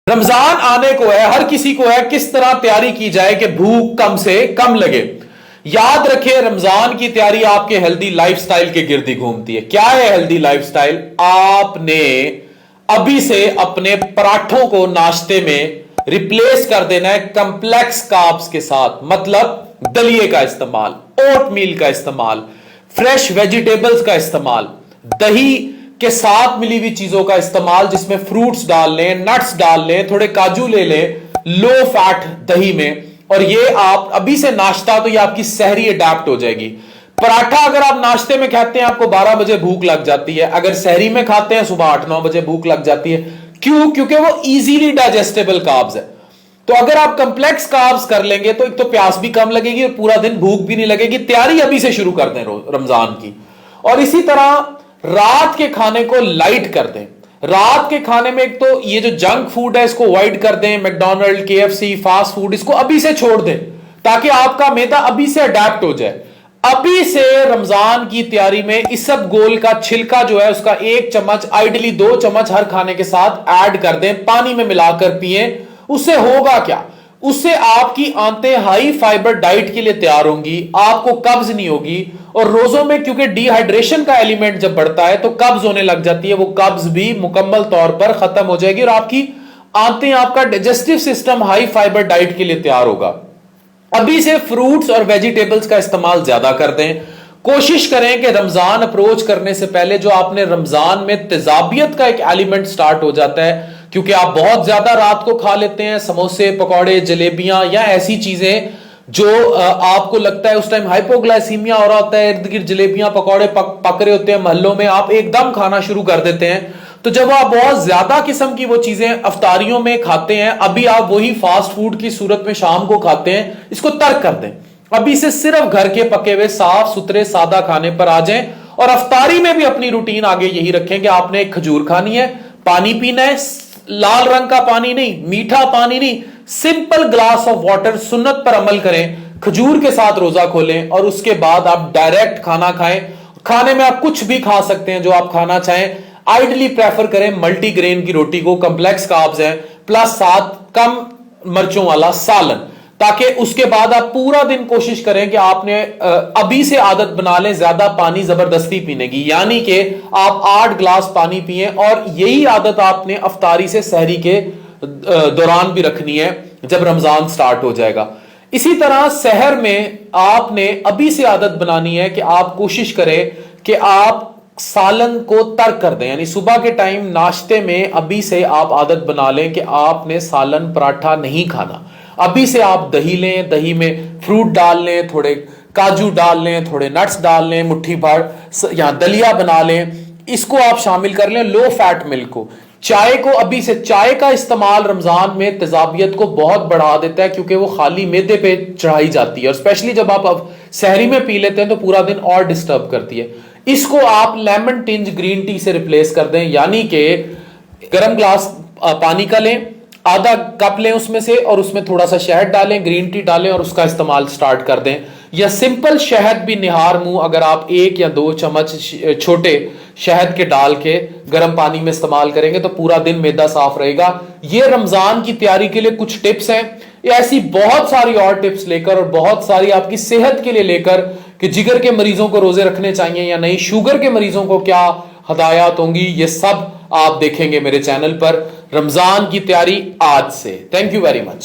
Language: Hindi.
रमजान आने को है, हर किसी को है, किस तरह तैयारी की जाए कि भूख कम से कम लगे। याद रखिए, रमजान की तैयारी आपके हेल्दी लाइफस्टाइल के गिर्द ही घूमती है। क्या है हेल्दी लाइफस्टाइल? आपने अभी से अपने पराठों को नाश्ते में रिप्लेस कर देना है कंप्लेक्स कार्ब्स के साथ। मतलब दलिए का इस्तेमाल, ओटमील का इस्तेमाल, फ्रेश वेजिटेबल्स का इस्तेमाल, दही के साथ मिली हुई चीजों का इस्तेमाल, जिसमें फ्रूट्स डाल लें, नट्स डाल लें, थोड़े काजू ले लें लो फैट दही में। और ये आप अभी से नाश्ता, तो ये आपकी सहरी अडेप्ट हो जाएगी। पराठा अगर आप नाश्ते में खाते हैं आपको 12 बजे भूख लग जाती है, अगर सहरी में खाते हैं सुबह 8-9 बजे भूख लग जाती है। क्यों? क्योंकि वो इजीली डाइजेस्टेबल कार्ब्स है। तो अगर आप कंप्लेक्स कार्ब्स कर लेंगे तो एक तो प्यास भी कम लगेगी और पूरा दिन भूख भी नहीं लगेगी। तैयारी अभी से शुरू कर दें रमजान की। और इसी तरह रात के खाने को लाइट कर दें। रात के खाने में एक तो ये जो जंक फूड है इसको अवॉइड कर दें, मैकडॉनल्ड, केएफसी, फास्ट फूड, इसको अभी से छोड़ दें ताकि आपका मैदा अभी से अडेप्ट हो जाए। अभी से रमजान की तैयारी में इसबगोल का छिलका जो है उसका 1 चम्मच, आइडली 2 चम्मच हर खाने के साथ ऐड कर दें, पानी में मिलाकर पिएं। उससे होगा क्या? उससे आपकी आंतें हाई फाइबर डाइट के लिए तैयार होंगी, आपको कब्ज नहीं होगी। और रोजों में क्योंकि डिहाइड्रेशन का एलिमेंट जब बढ़ता है तो कब्ज होने लग जाती है, वो कब्ज भी मुकम्मल तौर पर खत्म हो जाएगी और आपकी आंतें, आपका digestive system high fibre diet के लिए तैयार होगा। अभी से फ्रूट्स और वेजिटेबल्स का इस्तेमाल ज्यादा कर दें। कोशिश करें कि रमजान अप्रोच करने से पहले जो आपने रमजान में तेजाबियत का एक एलिमेंट स्टार्ट हो जाता है, क्योंकि आप बहुत ज्यादा रात को खा लेते हैं समोसे, पकौड़े, जलेबियां या ऐसी चीजें जो आपको लगता है उस टाइम हाइपोग्लाइसीमिया हो रहा होता है, इर्द गिर्द जलेबियां पकौड़े पक रहे होते हैं महल्लों में, आप एकदम खाना शुरू कर देते हैं। तो जब आप बहुत ज्यादा किस्म की वो चीजें अफ्तारियों में खाते हैं, अभी आप वही फास्ट फूड की सूरत में शाम को खाते हैं, इसको तर्क कर दें। अभी से सिर्फ घर के पके हुए साफ सुथरे सादा खाने पर आ जाएं। और अफ्तारी में भी अपनी रूटीन आगे यही रखें कि आपने एक खजूर खानी है, पानी पीना है, लाल रंग का पानी नहीं, मीठा पानी नहीं, सिंपल ग्लास ऑफ वाटर। सुन्नत पर अमल करें, खजूर के साथ रोजा खोलें और उसके बाद आप डायरेक्ट खाना खाएं। खाने में आप कुछ भी खा सकते हैं जो आप खाना चाहें। आइडली प्रेफर करें मल्टीग्रेन की रोटी को, कंप्लेक्स कार्ब्स हैं, प्लस साथ कम मिर्चों वाला सालन, ताकि उसके बाद आप पूरा दिन कोशिश करें कि आपने अभी से आदत बना लें ज्यादा पानी जबरदस्ती पीने की, यानी कि आप 8 ग्लास पानी पिए। और यही आदत आपने अफ्तारी से सहरी के दौरान भी रखनी है जब रमजान स्टार्ट हो जाएगा। इसी तरह सहर में आपने अभी से आदत बनानी है कि आप कोशिश करें कि आप सालन को तर्क कर दें, यानी सुबह के टाइम नाश्ते में अभी से आप आदत बना लें कि आपने सालन पराठा नहीं खाना। अभी से आप दही लें, दही में फ्रूट डाल लें, थोड़े काजू डाल लें, थोड़े नट्स डाल लें, मुट्ठी भर या दलिया बना लें, इसको आप शामिल कर लें। लो फैट मिल्क को, चाय को, अभी से चाय का इस्तेमाल रमजान में तेजाबियत को बहुत बढ़ा देता है, क्योंकि वो खाली मैदे पे चढ़ाई जाती है और स्पेशली जब आप अब सहरी में पी लेते हैं तो पूरा दिन और डिस्टर्ब करती है। इसको आप लेमन टिंज ग्रीन टी से रिप्लेस कर दें, यानी कि गर्म ग्लास पानी का लें, आधा कप लें उसमें से और उसमें थोड़ा सा शहद डालें, ग्रीन टी डालें और उसका इस्तेमाल स्टार्ट कर दें। या सिंपल शहद भी निहार मुंह अगर आप 1 या 2 चम्मच छोटे शहद के डाल के गर्म पानी में इस्तेमाल करेंगे तो पूरा दिन मैदा साफ रहेगा। ये रमजान की तैयारी के लिए कुछ टिप्स हैं। ऐसी बहुत सारी और टिप्स लेकर और बहुत सारी आपकी सेहत के लिए लेकर कि जिगर के मरीजों को रोजे रखने चाहिए या नहीं, शुगर के मरीजों को क्या हदायत होंगी, ये सब आप देखेंगे मेरे चैनल पर। रमजान की तैयारी आज से। Thank you very much.